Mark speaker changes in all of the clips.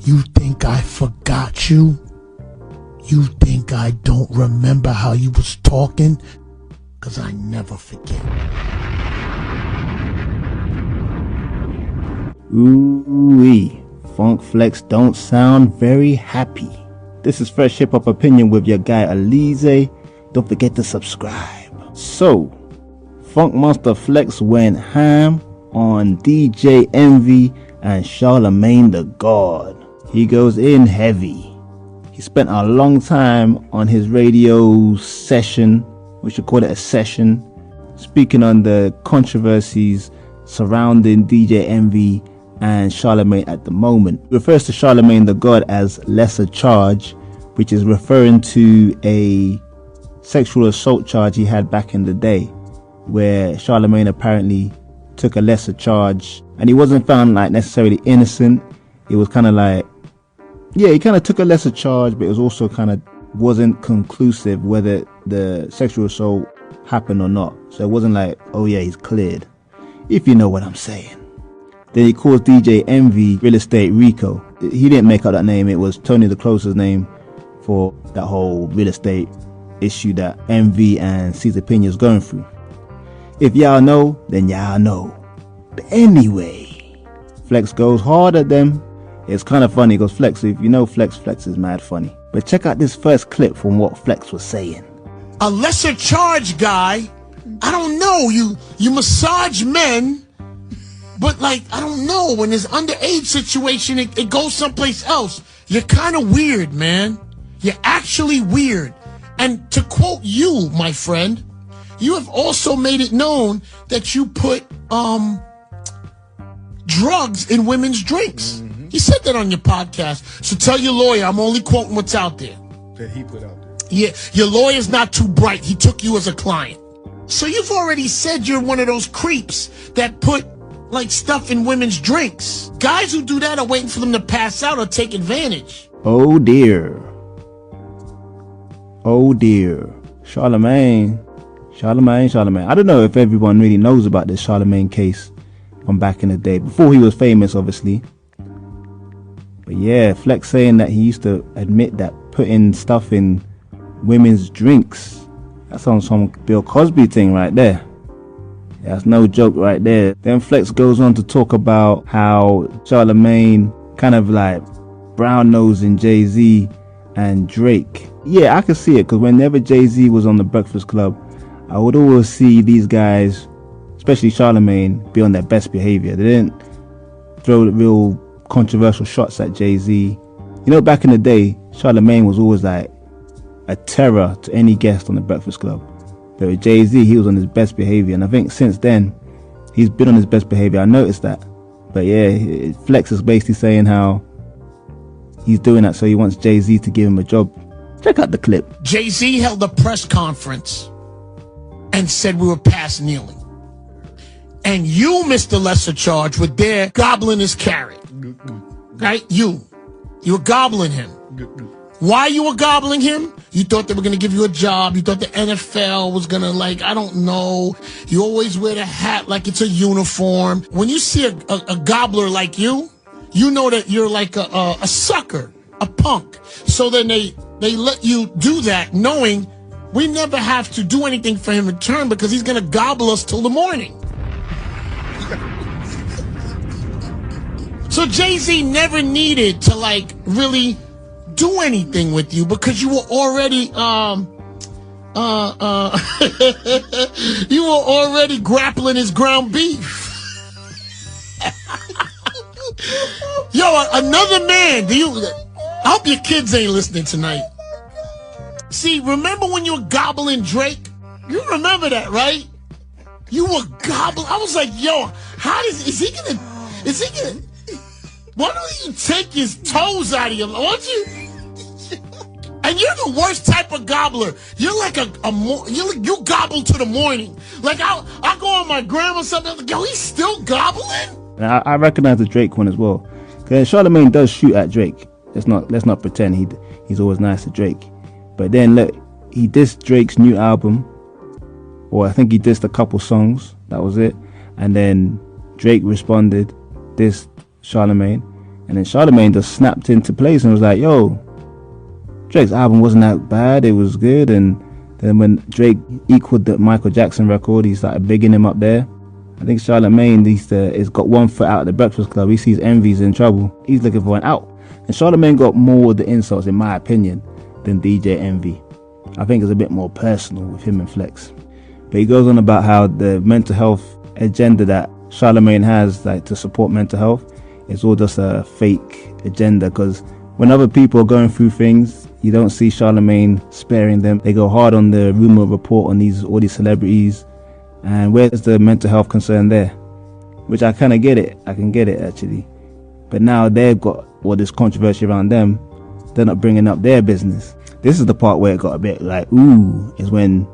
Speaker 1: You think I forgot you? You think I don't remember how you was talking? 'Cause I never forget.
Speaker 2: Ooh-wee. Funk Flex don't sound very happy. This is Fresh Hip Hop Opinion with your guy Oleezeh. Don't forget to subscribe. So, Funk Monster Flex went ham on DJ Envy and Charlamagne the God. He goes in heavy. He spent a long time on his radio session, we should call it a session, speaking on the controversies surrounding DJ Envy and Charlamagne at the moment. He refers to Charlamagne the God as lesser charge, which is referring to a sexual assault charge he had back in the day, where Charlamagne apparently took a lesser charge, and he wasn't found like necessarily innocent. It was kind of like, yeah, he kind of took a lesser charge, but it was also kind of wasn't conclusive whether the sexual assault happened or not. So it wasn't like, oh yeah, he's cleared, if you know what I'm saying. Then he calls DJ Envy Real Estate Rico. He didn't make up that name. It was Tony the Closer's name for that whole real estate issue that Envy and Caesar Pena is going through. If y'all know, then y'all know. But anyway, Flex goes hard at them. It's kind of funny because Flex, if you know Flex is mad funny. But check out this first clip from what Flex was saying.
Speaker 1: A lesser charge guy, I don't know, you massage men, but like, I don't know, when there's underage situation, it goes someplace else. You're kind of weird, man. You're actually weird. And to quote you, my friend, you have also made it known that you put drugs in women's drinks. Mm-hmm. You said that on your podcast. So tell your lawyer, I'm only quoting what's out there.
Speaker 3: That he put out there.
Speaker 1: Yeah, your lawyer's not too bright. He took you as a client. So you've already said you're one of those creeps that put like stuff in women's drinks. Guys who do that are waiting for them to pass out or take advantage.
Speaker 2: Oh dear. Oh dear. Charlamagne. I don't know if everyone really knows about this Charlamagne case from back in the day, before he was famous, obviously. But yeah, Flex saying that he used to admit that putting stuff in women's drinks, that sounds some Bill Cosby thing right there. Yeah, that's no joke right there. Then Flex goes on to talk about how Charlamagne kind of like brown nosing Jay-Z and Drake. Yeah, I can see it, because whenever Jay-Z was on the Breakfast Club, I would always see these guys, especially Charlamagne, be on their best behavior. They didn't throw real controversial shots at Jay-Z. You know, back in the day, Charlamagne was always like a terror to any guest on the Breakfast Club. But with Jay-Z, he was on his best behavior, and I think since then he's been on his best behavior. I noticed that. But yeah, Flex is basically saying how he's doing that so he wants Jay-Z to give him a job. Check out the clip.
Speaker 1: Jay-Z held a press conference and said we were past kneeling, and you, Mr. Lesser Charge, were there gobbling his carrot. Right? You were gobbling him. Why you were gobbling him? You thought they were going to give you a job. You thought the NFL was going to, like, I don't know. You always wear the hat like it's a uniform. When you see a gobbler like you know that you're like a sucker, a punk. So then they let you do that, knowing we never have to do anything for him in return, because he's going to gobble us till the morning. So Jay-Z never needed to, like, really do anything with you, because you were already you were already grappling his ground beef. Yo, another man. I hope your kids ain't listening tonight. See, remember when you were gobbling Drake? You remember that, right? You were gobbling. I was like, yo, is he gonna why don't you take his toes out of your, why don't you? And you're the worst type of gobbler. You're like you gobble to the morning. Like I go on my gram or something, I'm like, yo, he's still gobbling?
Speaker 2: I recognize the Drake one as well. Because Charlamagne does shoot at Drake. Let's not pretend he's always nice to Drake. But then look, he dissed Drake's new album, or I think he dissed a couple songs. That was it. And then Drake responded, dissed Charlamagne, And then Charlamagne just snapped into place and was like, yo, Drake's album wasn't that bad, it was good. And then when Drake equaled the Michael Jackson record, he started bigging him up there. I think Charlamagne has got one foot out of the Breakfast Club. He sees Envy's in trouble. He's looking for an out. And Charlamagne got more of the insults, in my opinion, than DJ Envy. I think it's a bit more personal with him and Flex. But he goes on about how the mental health agenda that Charlamagne has, like, to support mental health, it's all just a fake agenda, because when other people are going through things, you don't see Charlamagne sparing them. They go hard on the rumor report on all these celebrities, and where's the mental health concern there? Which I kind of get it. I can get it, actually. But now they've got all this controversy around them. They're not bringing up their business. This is the part where it got a bit like, ooh, is when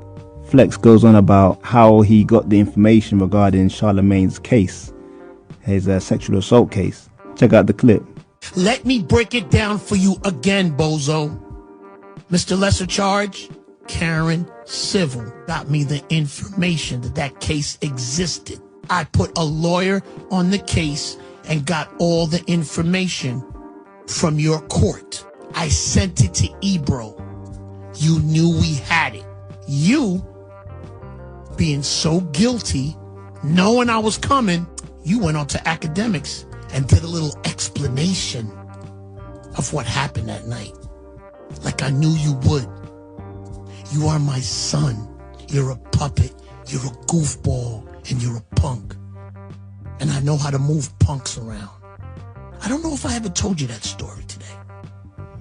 Speaker 2: Flex goes on about how he got the information regarding Charlamagne's case, his sexual assault case. Check out the clip.
Speaker 1: Let me break it down for you again, bozo. Mr. Lesser Charge, Karen Civil got me the information that case existed. I put a lawyer on the case and got all the information from your court. I sent it to Ebro. You knew we had it. You, being so guilty, knowing I was coming, you went on to academics and did a little explanation of what happened that night. Like I knew you would. You are my son. You're a puppet. You're a goofball. And you're a punk. And I know how to move punks around. I don't know if I ever told you that story today.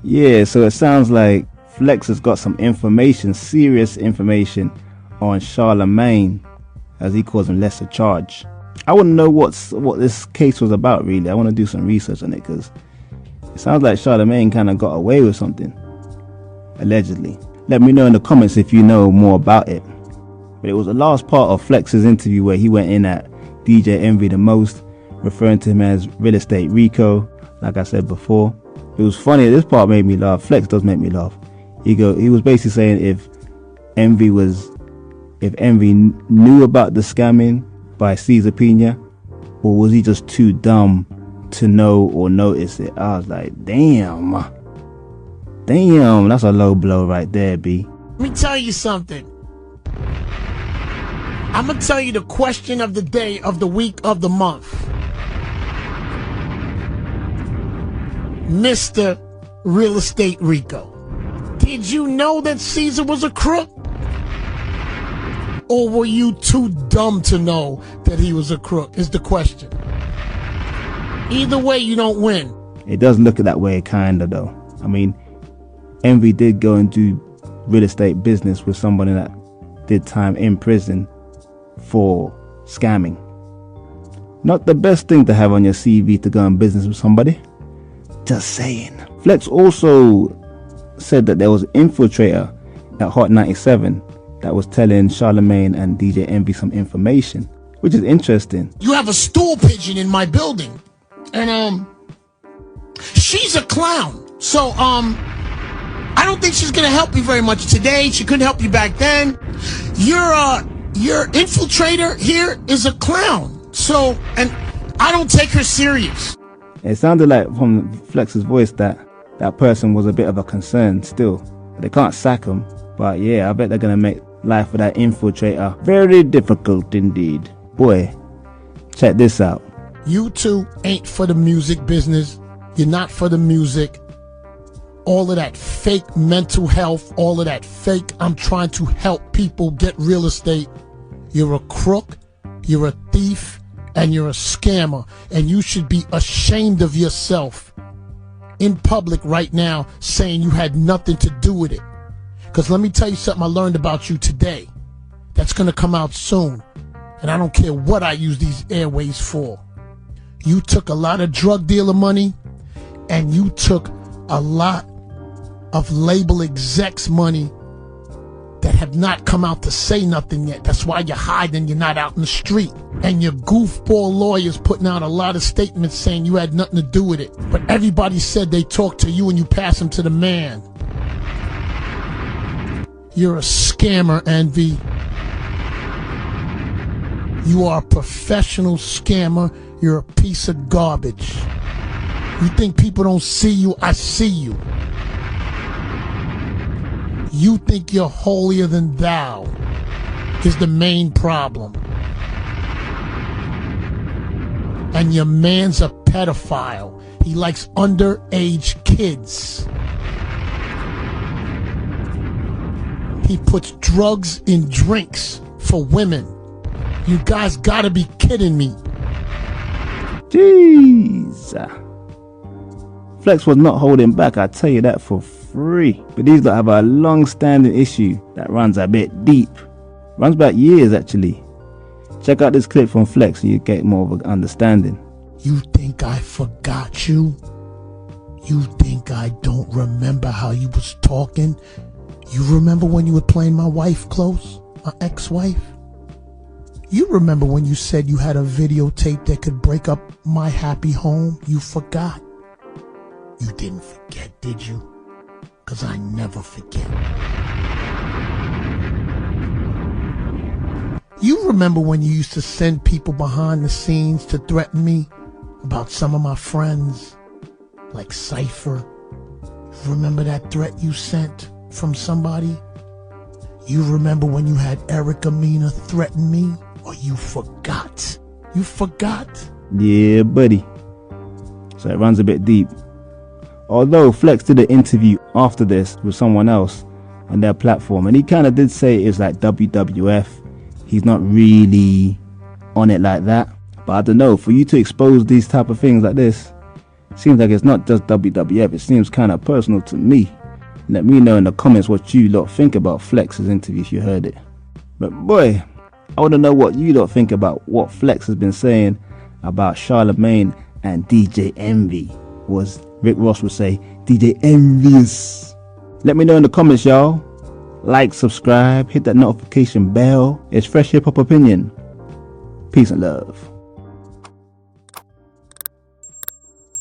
Speaker 2: Yeah, so it sounds like Flex has got some information, serious information, on Charlamagne, as he calls him, Lesser Charge. I want to know what this case was about, really. I want to do some research on it, because it sounds like Charlamagne kind of got away with something, allegedly. Let me know in the comments if you know more about it. But it was the last part of Flex's interview where he went in at DJ Envy the most, referring to him as Real Estate Rico, like I said before. It was funny. This part made me laugh. Flex does make me laugh. He was basically saying if Envy knew about the scamming by Caesar Pina, or was he just too dumb to know or notice it? I was like, damn, that's a low blow right there, B.
Speaker 1: Let me tell you something. I'm gonna tell you the question of the day, of the week, of the month. Mr. Real Estate Rico, did you know that Caesar was a crook? Or were you too dumb to know that he was a crook, is the question. Either way, you don't win.
Speaker 2: It does look that way, kinda, though. I mean, Envy did go and do real estate business with somebody that did time in prison for scamming. Not the best thing to have on your CV, to go in business with somebody. Just saying. Flex also said that there was an infiltrator at Hot 97 that was telling Charlamagne and DJ Envy some information, which is interesting.
Speaker 1: You have a stool pigeon in my building, and she's a clown. So I don't think she's gonna help you very much today. She couldn't help you back then. Your infiltrator here is a clown. So, and I don't take her serious.
Speaker 2: It sounded like from Flex's voice that person was a bit of a concern still. They can't sack him, but yeah, I bet they're gonna make life for that infiltrator very difficult indeed. Boy, check this out.
Speaker 1: You two ain't for the music business. You're not for the music. All of that fake mental health, all of that fake, I'm trying to help people get real estate. You're a crook, you're a thief, and you're a scammer. And you should be ashamed of yourself in public right now, saying you had nothing to do with it. Because let me tell you something I learned about you today that's going to come out soon. And I don't care what I use these airways for. You took a lot of drug dealer money, and you took a lot of label execs money that have not come out to say nothing yet. That's why you're hiding, you're not out in the street. And your goofball lawyers putting out a lot of statements saying you had nothing to do with it. But everybody said they talked to you and you pass them to the man. You're a scammer, Envy. You are a professional scammer. You're a piece of garbage. You think people don't see you? I see you. You think you're holier than thou is the main problem. And your man's a pedophile. He likes underage kids. He puts drugs in drinks for women. You guys gotta be kidding me.
Speaker 2: Jeez. Flex was not holding back, I tell you that for free. But these lot have a long-standing issue that runs a bit deep. Runs back years, actually. Check out this clip from Flex so you get more of an understanding.
Speaker 1: You think I forgot you? You think I don't remember how you was talking? You remember when you were playing my wife close? My ex-wife? You remember when you said you had a videotape that could break up my happy home? You forgot. You didn't forget, did you? 'Cause I never forget. You remember when you used to send people behind the scenes to threaten me about some of my friends, like Cypher? Remember that threat you sent from somebody? You remember when you had Erica Mena threaten me? Or you forgot? You forgot?
Speaker 2: Yeah, buddy. So it runs a bit deep. Although Flex did an interview after this with someone else on their platform, and he kind of did say it's like WWF. He's not really on it like that. But I don't know, for you to expose these type of things like this, seems like it's not just WWF. It seems kind of personal to me. Let me know in the comments what you lot think about Flex's interview if you heard it. But boy, I want to know what you lot think about what Flex has been saying about Charlamagne and DJ Envy. Or as Rick Ross would say, DJ Envious. Let me know in the comments, y'all. Like, subscribe, hit that notification bell. It's Fresh Hip Hop Opinion. Peace and love.